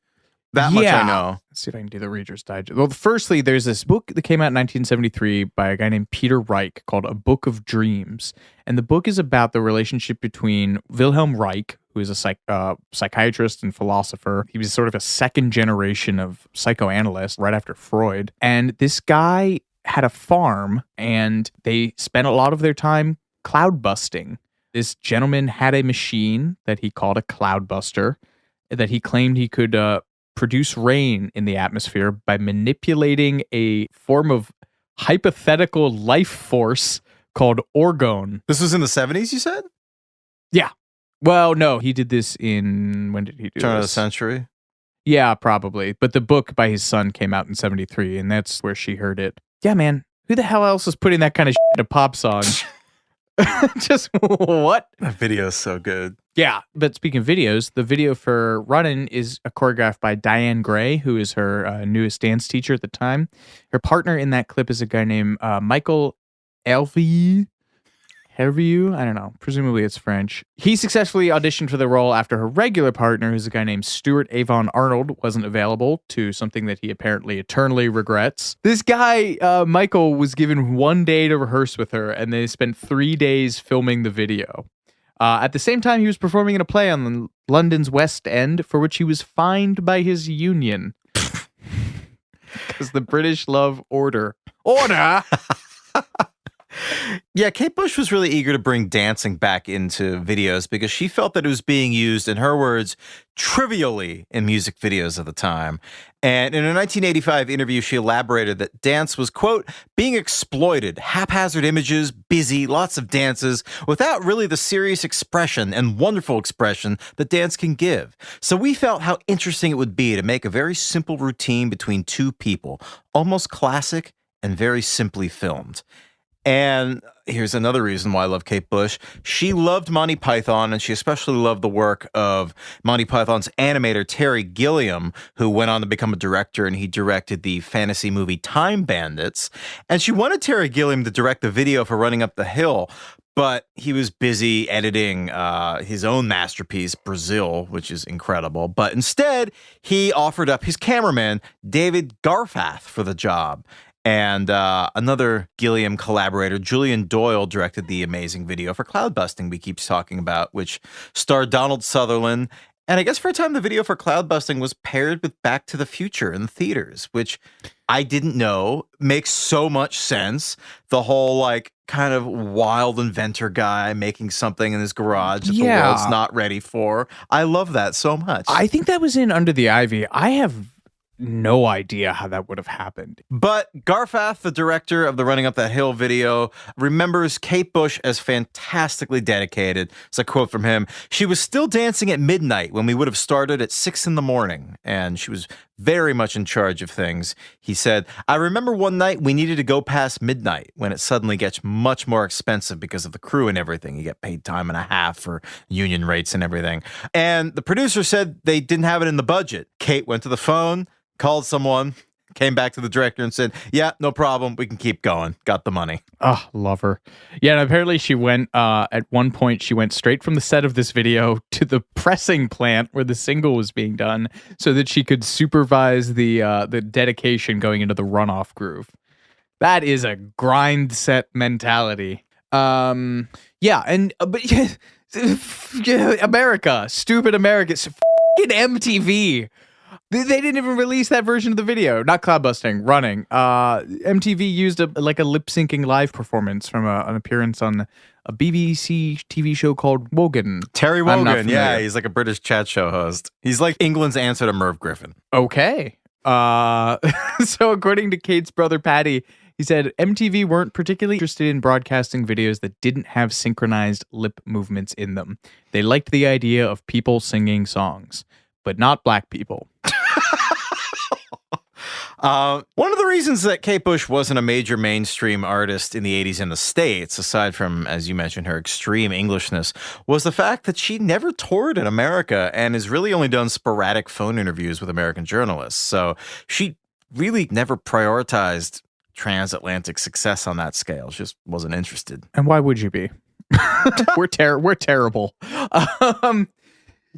That much I know. Let's see if I can do the Reader's Digest. Well, firstly, there's this book that came out in 1973 by a guy named Peter Reich called A Book of Dreams. And the book is about the relationship between Wilhelm Reich, who is a psychiatrist and philosopher. He was sort of a second generation of psychoanalyst right after Freud. And this guy had a farm, and they spent a lot of their time cloud busting. This gentleman had a machine that he called a cloudbuster that he claimed he could produce rain in the atmosphere by manipulating a form of hypothetical life force called orgone. This was in the 70s, you said? Yeah. Well, no, he did this when did he do this? Turn of the century? Yeah, probably. But the book by his son came out in 73, and that's where she heard it. Yeah, man. Who the hell else is putting that kind of shit in a pop song? Just what? That video is so good. Yeah, but speaking of videos, the video for Runnin' is choreographed by Diane Gray, who is her newest dance teacher at the time. Her partner in that clip is a guy named Michael Hervieux. I don't know. Presumably it's French. He successfully auditioned for the role after her regular partner, who's a guy named Stuart Avon Arnold, wasn't available to something that he apparently eternally regrets. This guy, Michael, was given 1 day to rehearse with her, and they spent 3 days filming the video. At the same time, he was performing in a play on London's West End, for which he was fined by his union. Because the British love order. Order! Yeah, Kate Bush was really eager to bring dancing back into videos because she felt that it was being used, in her words, trivially in music videos at the time. And in a 1985 interview, she elaborated that dance was, quote, being exploited, haphazard images, busy, lots of dances, without really the serious expression and wonderful expression that dance can give. So we felt how interesting it would be to make a very simple routine between two people, almost classic and very simply filmed. And here's another reason why I love Kate Bush. She loved Monty Python, and she especially loved the work of Monty Python's animator, Terry Gilliam, who went on to become a director, and he directed the fantasy movie Time Bandits. And she wanted Terry Gilliam to direct the video for Running Up the Hill, but he was busy editing his own masterpiece, Brazil, which is incredible. But instead, he offered up his cameraman, David Garfath, for the job. And another Gilliam collaborator, Julian Doyle, directed the amazing video for Cloudbusting we keep talking about, which starred Donald Sutherland. And I guess for a time, the video for Cloudbusting was paired with Back to the Future in theaters, which I didn't know makes so much sense. The whole, like, kind of wild inventor guy making something in his garage that the world's not ready for. I love that so much. I think that was in Under the Ivy. I have no idea how that would have happened. But Garfath, the director of the Running Up That Hill video, remembers Kate Bush as fantastically dedicated. It's a quote from him. She was still dancing at midnight when we would have started at 6 a.m, and she was very much in charge of things. He said, I remember one night we needed to go past midnight when it suddenly gets much more expensive because of the crew and everything. You get paid time and a half for union rates and everything. And the producer said they didn't have it in the budget. Kate went to the phone, called someone, came back to the director and said, yeah, no problem. We can keep going. Got the money. Oh, love her. Yeah, and apparently she went, at one point, she went straight from the set of this video to the pressing plant where the single was being done so that she could supervise the dedication going into the runoff groove. That is a grind set mentality. Yeah, and, but America, stupid America, fucking MTV. They didn't even release that version of the video. Not Cloudbusting, Running. MTV used a lip syncing live performance from an appearance on a BBC TV show called Wogan. Terry Wogan, yeah, he's like a British chat show host. He's like England's answer to Merv Griffin. Okay. So according to Kate's brother Patty, he said MTV weren't particularly interested in broadcasting videos that didn't have synchronized lip movements in them. They liked the idea of people singing songs, but not black people. One of the reasons that Kate Bush wasn't a major mainstream artist in the 80s in the States, aside from, as you mentioned, her extreme Englishness, was the fact that she never toured in America and has really only done sporadic phone interviews with American journalists. So she really never prioritized transatlantic success on that scale. She just wasn't interested. And why would you be? We're terrible.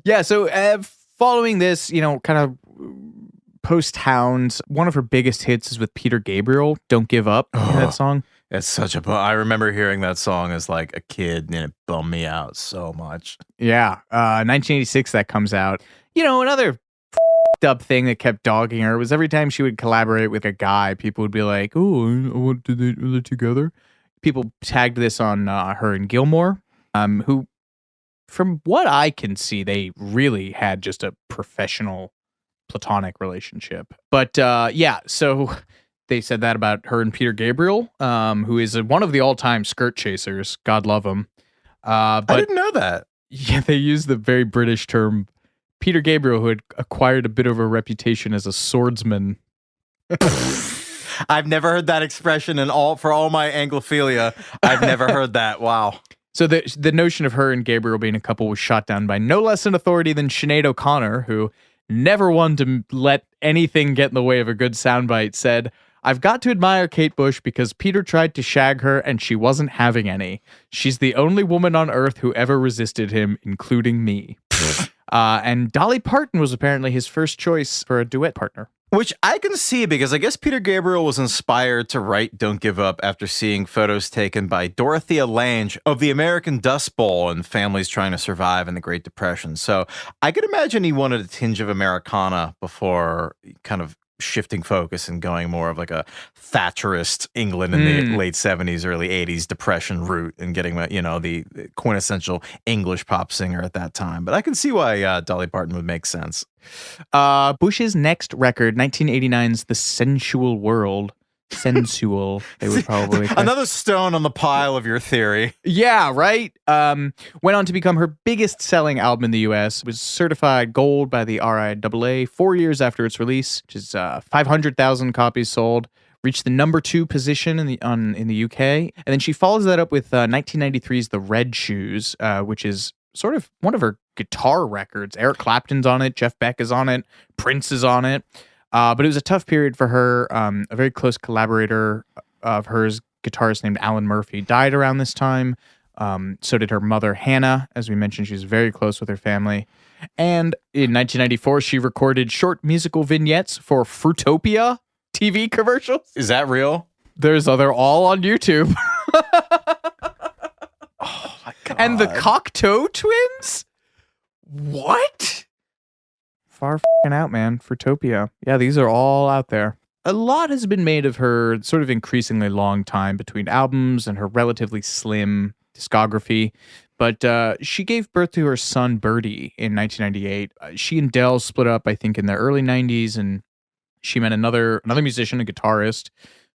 Yeah, so following this, kind of post-Hounds, one of her biggest hits is with Peter Gabriel, Don't Give Up, that song. It's such a I remember hearing that song as like a kid, and it bummed me out so much. Yeah, 1986 that comes out. Another up thing that kept dogging her was every time she would collaborate with a guy, people would be like, oh, what did they together? People tagged this on her and Gilmore, who, from what I can see, they really had just a professional platonic relationship. But yeah, so they said that about her and Peter Gabriel, who is one of the all-time skirt chasers. God love him. But I didn't know that. Yeah, they used the very British term Peter Gabriel, who had acquired a bit of a reputation as a swordsman. I've never heard that expression for all my Anglophilia. I've never heard that. Wow. So the notion of her and Gabriel being a couple was shot down by no less an authority than Sinead O'Connor, who never one to let anything get in the way of a good soundbite, said, I've got to admire Kate Bush because Peter tried to shag her and she wasn't having any. She's the only woman on earth who ever resisted him, including me. And Dolly Parton was apparently his first choice for a duet partner. Which I can see because I guess Peter Gabriel was inspired to write Don't Give Up after seeing photos taken by Dorothea Lange of the American Dust Bowl and families trying to survive in the Great Depression. So I could imagine he wanted a tinge of Americana before kind of shifting focus and going more of like a Thatcherist England in the late 70s, early 80s depression route and getting, the quintessential English pop singer at that time. But I can see why Dolly Parton would make sense. Bush's next record, 1989's The Sensual World. Sensual, they would probably another stone on the pile of your theory. Yeah, right. Went on to become her biggest selling album in the US. Was certified gold by the RIAA 4 years after its release, which is 500,000 copies sold. Reached the number 2 position in the UK, and then she follows that up with 1993's The Red Shoes, which is sort of one of her guitar records. Eric Clapton's on it, Jeff Beck is on it, Prince is on it. But it was a tough period for her. A very close collaborator of hers, guitarist named Alan Murphy, died around this time. So did her mother, Hannah. As we mentioned, she was very close with her family. And in 1994, she recorded short musical vignettes for Fruitopia TV commercials. Is that real? They're all on YouTube. Oh, my God. And the Cocteau Twins? What? Far f***ing out, man. Fruitopia. Yeah, these are all out there. A lot has been made of her sort of increasingly long time between albums and her relatively slim discography. But she gave birth to her son, Birdie, in 1998. She and Dell split up, I think, in the early 90s, and she met another musician, a guitarist,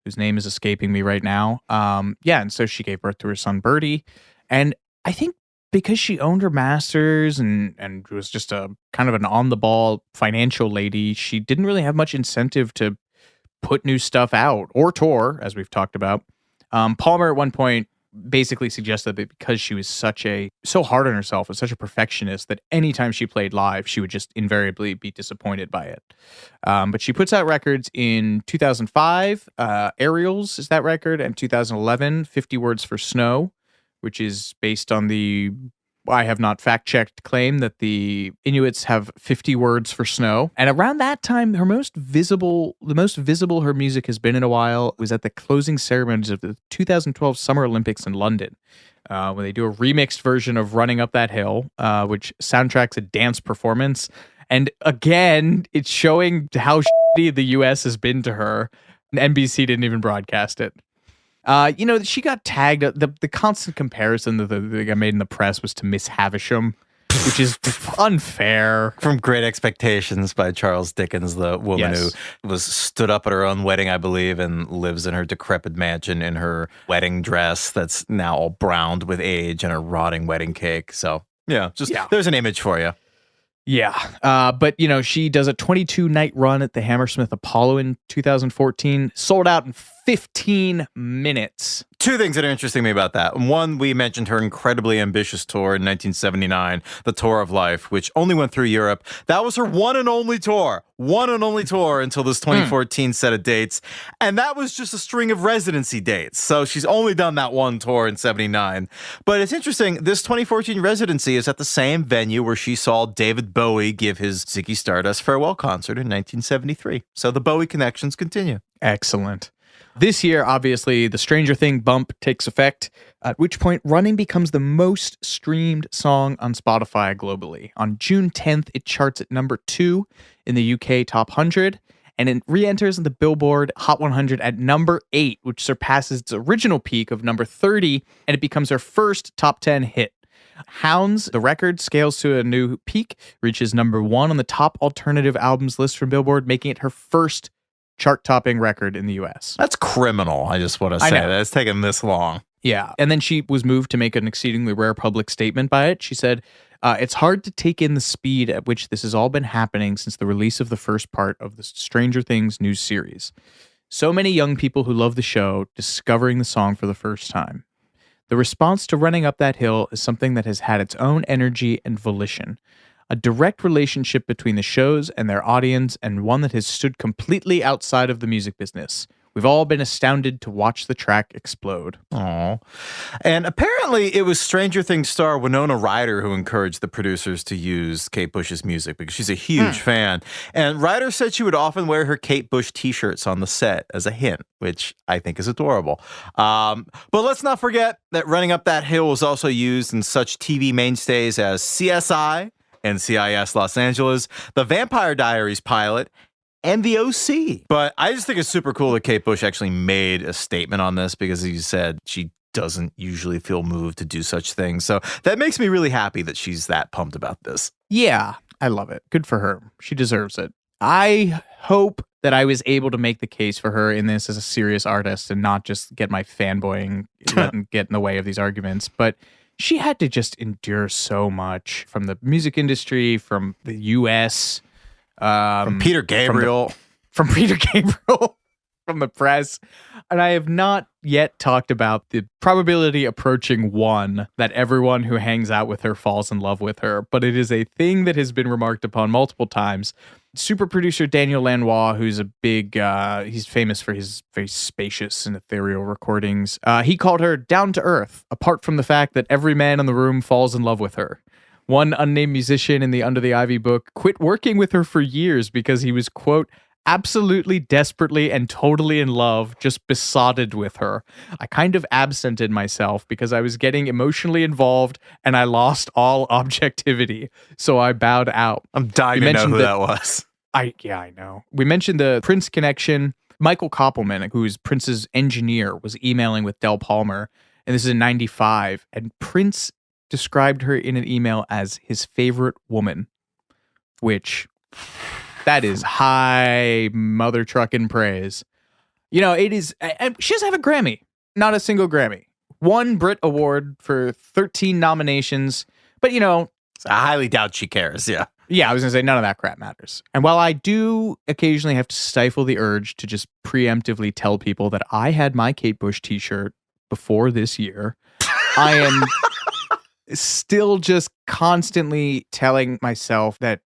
whose name is escaping me right now. And so she gave birth to her son, Birdie. And I think because she owned her masters and was just a kind of an on-the-ball financial lady, she didn't really have much incentive to put new stuff out or tour, as we've talked about. Palmer at one point basically suggested that because she was so hard on herself and such a perfectionist that anytime she played live, she would just invariably be disappointed by it. But she puts out records in 2005, Aerials is that record, and 2011, 50 Words for Snow, which is based on I have not fact-checked claim that the Inuits have 50 words for snow. And around that time, the most visible her music has been in a while was at the closing ceremonies of the 2012 Summer Olympics in London, when they do a remixed version of Running Up That Hill, which soundtracks a dance performance. And again, it's showing how shitty the US has been to her. And NBC didn't even broadcast it. She got tagged. The constant comparison that got made in the press was to Miss Havisham, which is unfair. From Great Expectations by Charles Dickens, the woman who was stood up at her own wedding, I believe, and lives in her decrepit mansion in her wedding dress that's now all browned with age and a rotting wedding cake. So, there's an image for you. Yeah. But, she does a 22-night run at the Hammersmith Apollo in 2014, sold out in 15 minutes. Two things that are interesting to me about that. One, we mentioned her incredibly ambitious tour in 1979, the Tour of Life, which only went through Europe. That was her one and only tour until this 2014 set of dates. And that was just a string of residency dates. So she's only done that one tour in 79. But it's interesting, this 2014 residency is at the same venue where she saw David Bowie give his Ziggy Stardust farewell concert in 1973. So the Bowie connections continue. Excellent. This year, obviously, the Stranger Thing bump takes effect, at which point Running becomes the most streamed song on Spotify globally. On June 10th, it charts at number 2 in the UK Top 100, and it re-enters the Billboard Hot 100 at number 8, which surpasses its original peak of number 30, and it becomes her first top 10 hit. Hounds, the record, scales to a new peak, reaches number 1 on the top alternative albums list from Billboard, making it her first chart-topping record in the U.S. That's criminal, I just want to say. That's taken this long. Yeah, and then she was moved to make an exceedingly rare public statement by it. She said, it's hard to take in the speed at which this has all been happening since the release of the first part of the Stranger Things new series. So many young people who love the show discovering the song for the first time. The response to Running Up That Hill is something that has had its own energy and volition. A direct relationship between the shows and their audience, and one that has stood completely outside of the music business. We've all been astounded to watch the track explode. Aww. And apparently it was Stranger Things star Winona Ryder who encouraged the producers to use Kate Bush's music because she's a huge fan. And Ryder said she would often wear her Kate Bush t-shirts on the set as a hint, which I think is adorable. But let's not forget that Running Up That Hill was also used in such TV mainstays as CSI, NCIS Los Angeles, The Vampire Diaries pilot, and the OC. But I just think it's super cool that Kate Bush actually made a statement on this because he said she doesn't usually feel moved to do such things. So that makes me really happy that she's that pumped about this. Yeah, I love it. Good for her. She deserves it. I hope that I was able to make the case for her in this as a serious artist and not just get my fanboying get in the way of these arguments. But she had to just endure so much from the music industry, from the U.S., from Peter Gabriel. From Peter Gabriel, from the press. And I have not yet talked about the probability approaching 1 that everyone who hangs out with her falls in love with her. But it is a thing that has been remarked upon multiple times. Super producer Daniel Lanois, who's a big, he's famous for his very spacious and ethereal recordings. He called her down to earth, apart from the fact that every man in the room falls in love with her. One unnamed musician in the Under the Ivy book quit working with her for years because he was, quote, absolutely, desperately, and totally in love, just besotted with her. I kind of absented myself because I was getting emotionally involved and I lost all objectivity. So I bowed out. I'm dying to know who that was. I know. We mentioned the Prince connection. Michael Koppelman, who's Prince's engineer, was emailing with Del Palmer, and this is in 95, and Prince described her in an email as his favorite woman, which... that is high mother trucking praise. You know, it is. She doesn't have a Grammy. Not a single Grammy. 1 Brit Award for 13 nominations. But, you know. I highly doubt she cares, yeah. Yeah, I was going to say none of that crap matters. And while I do occasionally have to stifle the urge to just preemptively tell people that I had my Kate Bush t-shirt before this year, I am still just constantly telling myself that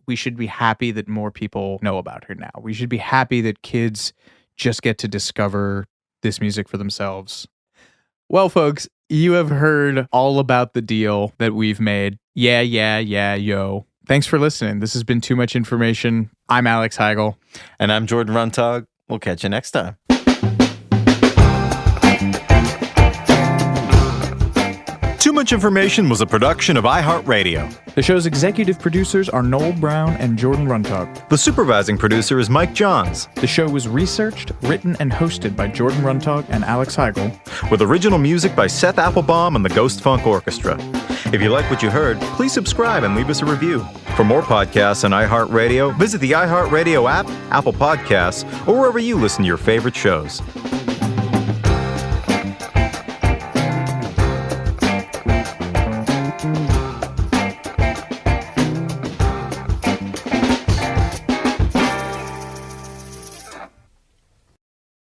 we should be happy that more people know about her now. We should be happy that kids just get to discover this music for themselves. Well, folks, you have heard all about the deal that we've made. Yeah, yo. Thanks for listening. This has been Too Much Information. I'm Alex Heigl. And I'm Jordan Runtagh. We'll catch you next time. Too Much Information was a production of iHeartRadio. The show's executive producers are Noel Brown and Jordan Runtagh. The supervising producer is Mike Johns. The show was researched, written, and hosted by Jordan Runtagh and Alex Heigl. With original music by Seth Applebaum and the Ghost Funk Orchestra. If you like what you heard, please subscribe and leave us a review. For more podcasts on iHeartRadio, visit the iHeartRadio app, Apple Podcasts, or wherever you listen to your favorite shows.